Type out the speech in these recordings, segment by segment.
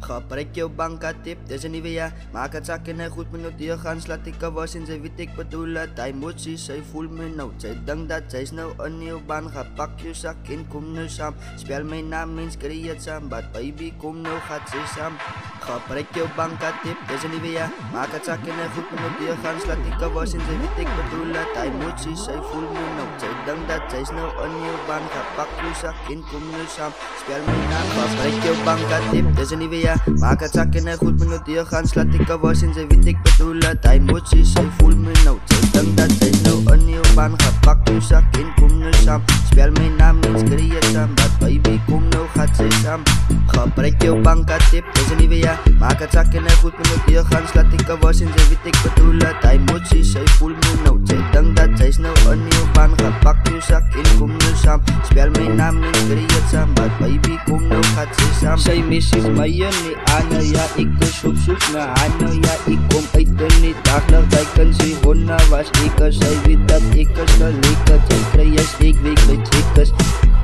Gebruik jou bankkaarttip, dis 'n nuwe jaar. Maak dit sak en hy goed met nou deur gaan. Slaat ek was en sy weet ek bedoel dat hy moet sy voel my nou. Sy dink dat sy's nou in jou baan. Pak jou sak en kom nou saam. Spel my naam en skree dit saam. But baby kom nou gaat sy saam. Gebruik jou bankkaarttip, dis 'n nuwe jaar. Maak dit sak en hy goed met nou deur gaan. Slaat ek was en sy weet ek bedoel dat hy moet sy voel my nou. Sy dink dat sy's nou in jou baan. Pak jou sak en kom nou saam. Spel my naam, gebruik jou bankkaarttip, dis 'n nuwe jaar. Maak het sak en hy goed met nou deur gaan. Slaat ek was en sy weet ek bedoel dat hy moet sy voel my nou. Sy dink dat sy's nou in jou baan. Pak jou sak en kom nou saam. Spel my naam en skree dit saam. But baby kom nou gaat sy saam. Gebruik jou bankkaarttip, dis 'n nuwe jaar. Maak het sak en hy goed met nou deur gaan. Slaat ek was en sy weet ek bedoel dat hy moet sy voel my nou. Sy dink dat sy's nou in jou baan. Pak jou sak en kom nou saam. Spel my naam en skree dit saam. But baby kom nou gaat sy saam. Sy missie my nie Anna, ja ek is op soek na Anna, ja ek kom uit in die daglig. By kan sy honna was ek, sy weet dat ek is geleker. Sy kry jy steek week by checkers.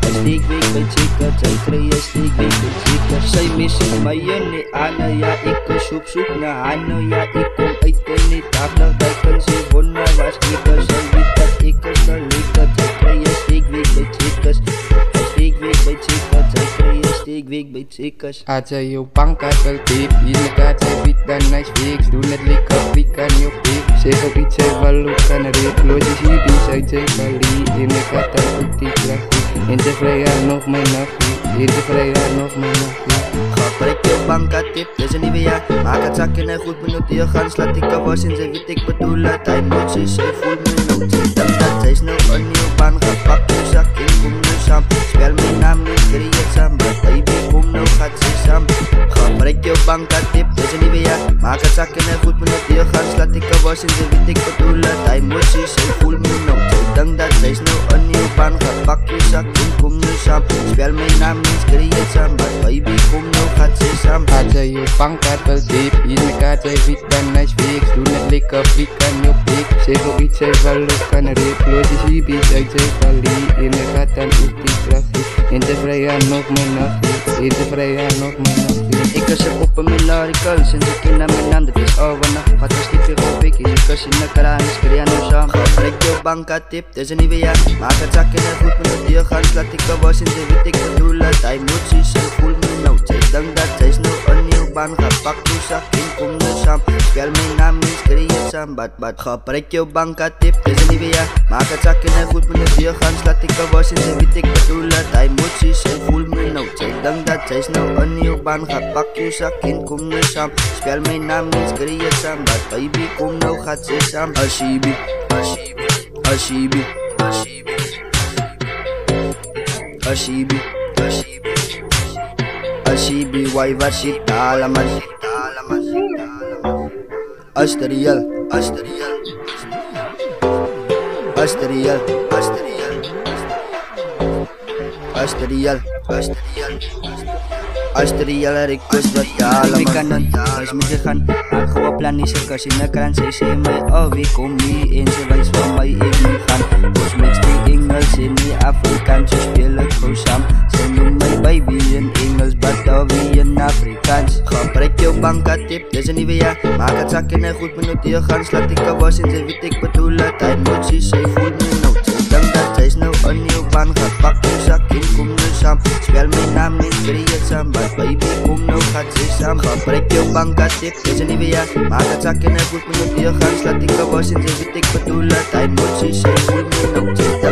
Steek week by checkers, sy kry jy steek week by checkers. Sy missie my nie Anna, ja ek is op soek na Anna, ja ek kom uit in die daglig. By kan sy honna was ek, sy weet dat ek is geleker. Sy kry jy steek week by checkers. Steek week by checkers, sy kry jy steek week by checkers. Aja jou bankkaart wel tip, hier kaart sy bied dan nice fix. Doen het lekker, wie kan jou pik. Sê op iets sy wel ook kan red. Loos is hier die sy sy valie. En my kaart al goed die krachtig. En sy vrijdag nog my nachtje. En sy vrijdag nog my nachtje. Gebruik jou bankkaarttip, dis 'n nuwe jaar. Maak het sak en hy goed met nou deur gaan. Slaat ek was en sy weet ek bedoel dat hy moet sy voel my nou. Sy dink dat sy's nou in jou baan. Pak jou sak en kom nou saam. Spel my naam en skree dit saam. Baby kom nou gaat sy saam. Gebruik jou bankkaarttip, dis 'n nuwe jaar. Maak het sak en hy goed met nou deur gaan. Slaat ek was en sy weet ek bedoel dat hy moet sy voel my nou. Sy dink dat sy's nou in jou baan. Pak jou sak en kom nou saam. Spel my naam en skree dit saam. Baby kom nou gaat sy saam. Aja jou bankkaart wel tip, hier kaart sy bied dan nice fix. Doen het lekker, wie kan jou pik. Sê op iets sy wel ook kan red. Loos is hier die sy sy valie. En my kaart al goed die krachtig. En sy vrijdag nog my nachtje. En sy vrijdag nog my nachtje. Ek is op 'n milarical, sinds ek ken my naam, dit is al wanneer. Wat is die op ek, ek is in 'n kraan, skree nou saam. Gebruik jou bankkaarttip, dis 'n nuwe jaar. Maak het sak en hy goed met nou deur gaan. Slaat ek was en sy weet ek bedoel dat hy moet sy voel my nou. Sy dink dat sy's nou in jou baan. Pak jou sak en kom nou saam. Spel my naam en skree dit saam. But gebruik jou bankkaarttip, dis 'n nuwe jaar. Maak het sak en hy goed met nou deur gaan. Slaat ek was en sy weet ek bedoel dat hy moet sy voel my nou. Sy dink dat sy's nou in jou baan. Pak jou sak en kom nou saam. Spel my naam en skree dit saam. But baby kom nou gaat sy saam. Ashibi, Ashibi, Ashibi, Ashibi, Ashibi, Ashibi, Ashibi, why was it alaman? Asterial, Asterial, Asterial, Asterial, Asterial, Asterial, Asterial, request wat alaman. Ek kan dan, as my gaan. Ek gou plan nie sy kas in 'n kraan. Sy sê my, oh wie kom nie. En sy wys vir my ek moet gaan. Ons mix die Engels en die Afrikaans. So speel ek gou saam. Sy noem my baby in Engels, but wie in Afrikaans. Gebruik jou bankkaarttip, dis 'n nuwe jaar. Maak het sak en hy goed met nou deur gaan. Slaat ek was en sy weet ek bedoel dat hy moet sy voel my nou. Sy dink dat sy's nou in jou baan. Pak jou sak en kom nou saam. Spel my naam en skree dit saam. But baby kom nou gaat sy saam. Gebruik jou bankkaarttip, dis 'n nuwe jaar. Maak het sak en hy goed met nou deur gaan. Slaat ek was en sy weet ek bedoel dat hy moet sy voel my nou.